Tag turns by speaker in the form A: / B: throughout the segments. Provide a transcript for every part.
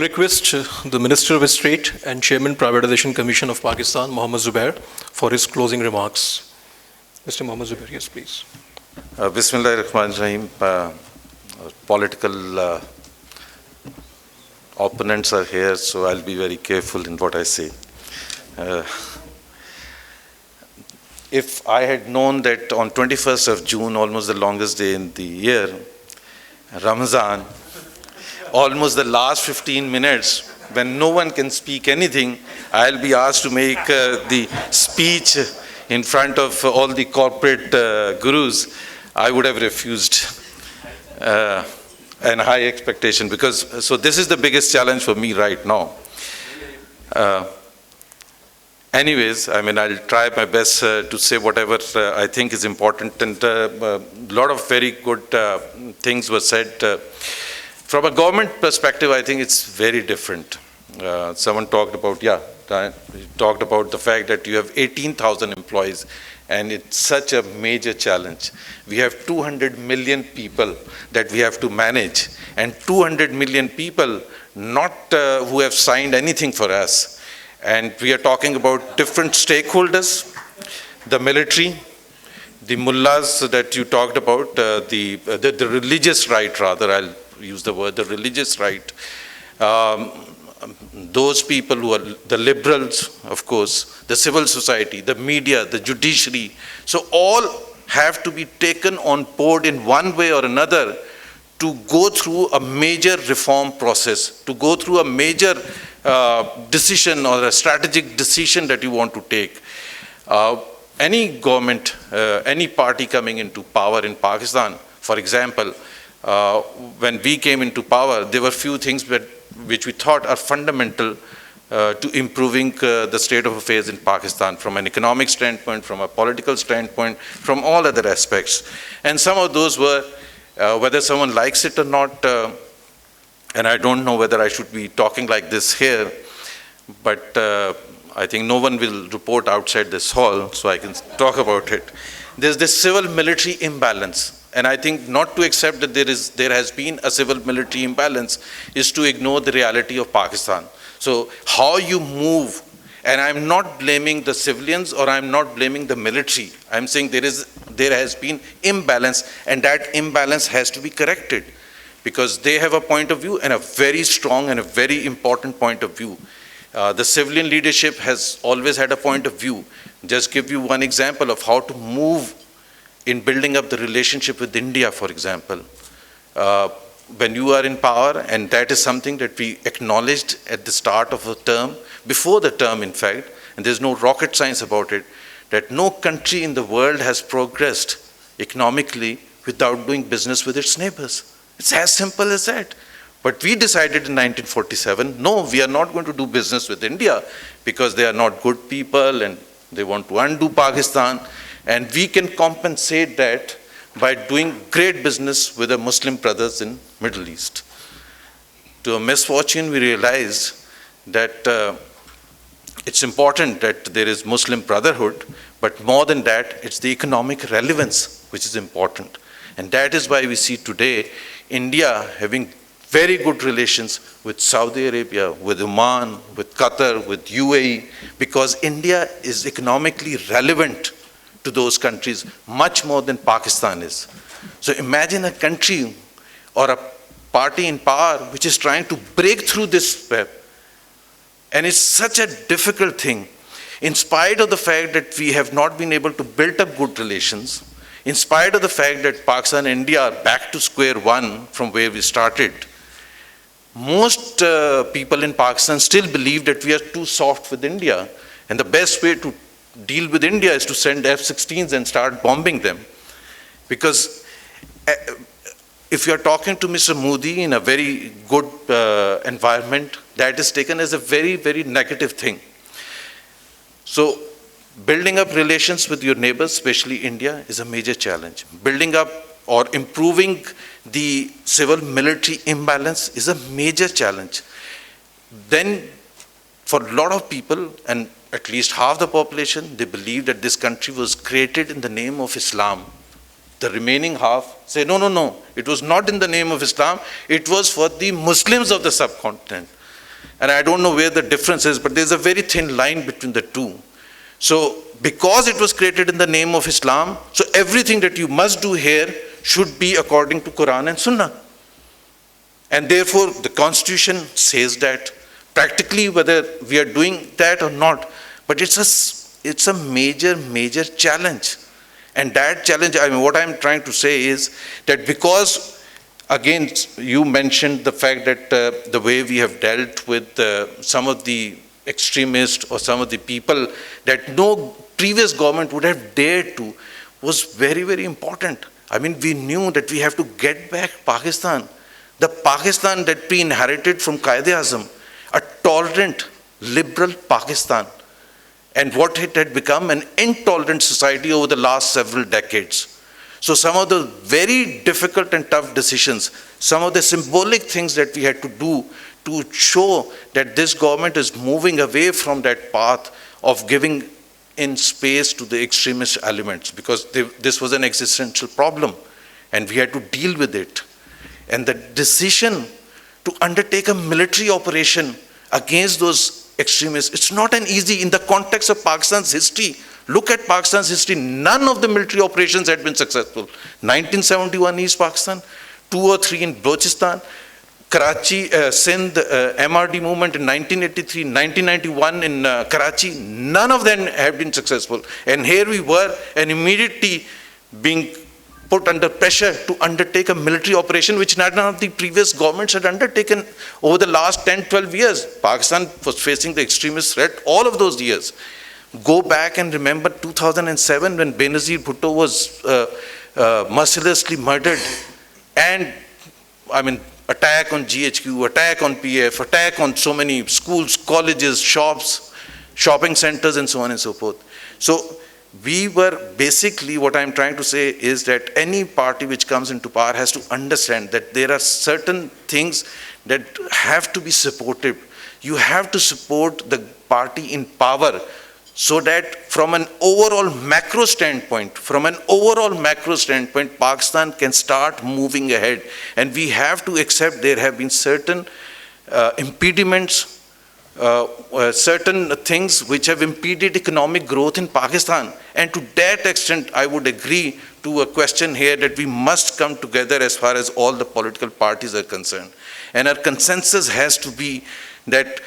A: request the Minister of State and Chairman Privatization Commission of Pakistan, Mohammad Zubair, for his closing remarks. Mr. Mohammad Zubair, yes, please.
B: Bismillahirrahmanirrahim. Political opponents are here, so I'll be very careful in what I say. If I had known that on 21st of June, almost the longest day in the year, Ramazan, almost the last 15 minutes, when no one can speak anything, I'll be asked to make the speech in front of all the corporate gurus, I would have refused. And high expectation, because, so this is the biggest challenge for me right now. Anyways, I mean, I'll try my best to say whatever I think is important, and a lot of very good things were said. From a government perspective, I think it's very different. Someone talked about, talked about the fact that you have 18,000 employees, and it's such a major challenge. We have 200 million people that we have to manage, and 200 million people not who have signed anything for us. And we are talking about different stakeholders, the military, the mullahs that you talked about, the religious right, rather, I'll use the word, the religious right. Those people who are the liberals, of course, the civil society, the media, the judiciary. So all have to be taken on board in one way or another to go through a major reform process, to go through a major decision or a strategic decision that you want to take. Any government, any party coming into power in Pakistan, for example, when we came into power, there were few things which we thought are fundamental to improving the state of affairs in Pakistan from an economic standpoint, from a political standpoint, from all other aspects. And some of those were, whether someone likes it or not, and I don't know whether I should be talking like this here, but I think no one will report outside this hall, so I can talk about it. There's this civil-military imbalance. And I think not to accept that there has been a civil-military imbalance is to ignore the reality of Pakistan. So how you move, and I'm not blaming the civilians or I'm not blaming the military. I'm saying there has been imbalance, and that imbalance has to be corrected because they have a point of view and a very strong and a very important point of view. The civilian leadership has always had a point of view. Just give you one example of how to move in building up the relationship with India, for example. When you are in power, and that is something that we acknowledged at the start of the term, before the term in fact, and there's no rocket science about it, that no country in the world has progressed economically without doing business with its neighbors. It's as simple as that. But we decided in 1947, no, we are not going to do business with India because they are not good people and they want to undo Pakistan. And we can compensate that by doing great business with the Muslim brothers in Middle East. To a misfortune, we realized that it's important that there is Muslim brotherhood, but more than that, it's the economic relevance which is important. And that is why we see today India having very good relations with Saudi Arabia, with Oman, with Qatar, with UAE, because India is economically relevant to those countries much more than Pakistan is. So imagine a country or a party in power which is trying to break through this web. And it's such a difficult thing. In spite of the fact that we have not been able to build up good relations, in spite of the fact that Pakistan and India are back to square one from where we started, most people in Pakistan still believe that we are too soft with India. And the best way to deal with India is to send F-16s and start bombing them. Because if you are talking to Mr. Modi in a very good environment, that is taken as a very, very negative thing. So building up relations with your neighbors, especially India, is a major challenge. Building up or improving the civil-military imbalance is a major challenge. Then for a lot of people, and at least half the population, they believe that this country was created in the name of Islam. The remaining half say, no, no, no, it was not in the name of Islam, it was for the Muslims of the subcontinent. And I don't know where the difference is, but there's a very thin line between the two. So because it was created in the name of Islam, so everything that you must do here should be according to Quran and Sunnah. And therefore, the Constitution says that practically whether we are doing that or not, but it's a major challenge. And that challenge, I mean, what I'm trying to say is that because, again, you mentioned the fact that the way we have dealt with some of the extremists or some of the people that no previous government would have dared to was very important. I mean, we knew that we have to get back Pakistan, the Pakistan that we inherited from Quaid-e-Azam, a tolerant, liberal Pakistan. And what it had become, an intolerant society over the last several decades. So some of the very difficult and tough decisions, some of the symbolic things that we had to do to show that this government is moving away from that path of giving in space to the extremist elements, because this was an existential problem and we had to deal with it. And the decision to undertake a military operation against those extremists, it's not an easy, in the context of Pakistan's history. Look at Pakistan's history, none of the military operations had been successful. 1971 East Pakistan, 2 or 3 in Balochistan, Karachi, Sindh, MRD movement in 1983, 1991 in Karachi, none of them have been successful. And here we were, and immediately being put under pressure to undertake a military operation which none of the previous governments had undertaken over the last 10, 12 years. Pakistan was facing the extremist threat all of those years. Go back and remember 2007 when Benazir Bhutto was mercilessly murdered, and I mean, attack on GHQ, attack on PF, attack on so many schools, colleges, shops, shopping centers, and so on and so forth. So we were basically, what I'm trying to say is that any party which comes into power has to understand that there are certain things that have to be supported. You have to support the party in power so that from an overall macro standpoint, Pakistan can start moving ahead. And we have to accept there have been certain impediments, certain things which have impeded economic growth in Pakistan. And to that extent, I would agree to a question here that we must come together as far as all the political parties are concerned. And our consensus has to be that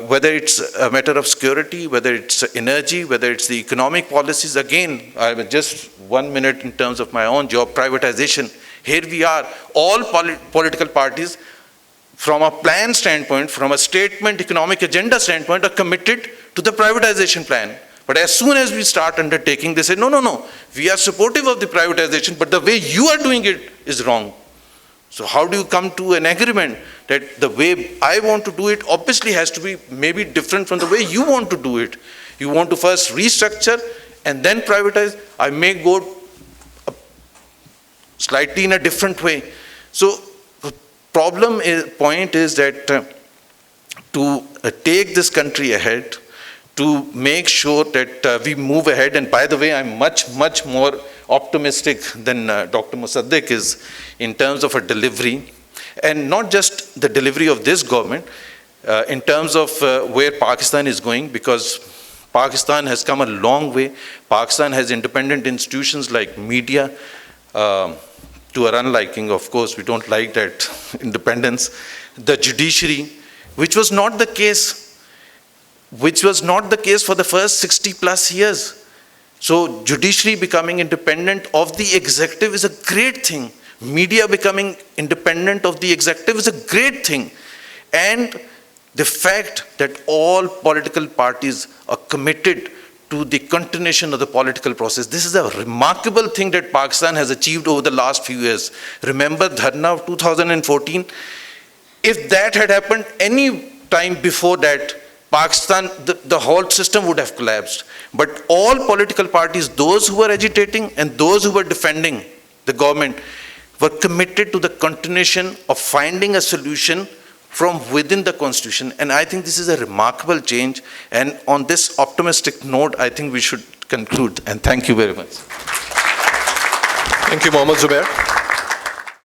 B: whether it's a matter of security, whether it's energy, whether it's the economic policies, again, I will just 1 minute in terms of my own job, privatization. Here we are, all political parties, from a plan standpoint, from a statement economic agenda standpoint, are committed to the privatization plan. But as soon as we start undertaking, they say, no, we are supportive of the privatization, but the way you are doing it is wrong. So how do you come to an agreement that the way I want to do it obviously has to be maybe different from the way you want to do it? You want to first restructure and then privatize. I may go slightly in a different way. So the point is that to take this country ahead, to make sure that we move ahead, and by the way, I'm much more optimistic than Dr. Mossadegh is in terms of a delivery, and not just the delivery of this government, in terms of where Pakistan is going, because Pakistan has come a long way. Pakistan has independent institutions like media, to our unliking, of course, we don't like that independence, the judiciary, which was not the case for the first 60 plus years. So judiciary becoming independent of the executive is a great thing. Media becoming independent of the executive is a great thing. And the fact that all political parties are committed to the continuation of the political process. This is a remarkable thing that Pakistan has achieved over the last few years. Remember Dharna of 2014? If that had happened any time before that, Pakistan, the whole system would have collapsed. But all political parties, those who were agitating and those who were defending the government, were committed to the continuation of finding a solution from within the constitution. And I think this is a remarkable change. And on this optimistic note, I think we should conclude. And thank you very much.
A: Thank you, Mohammad Zubair.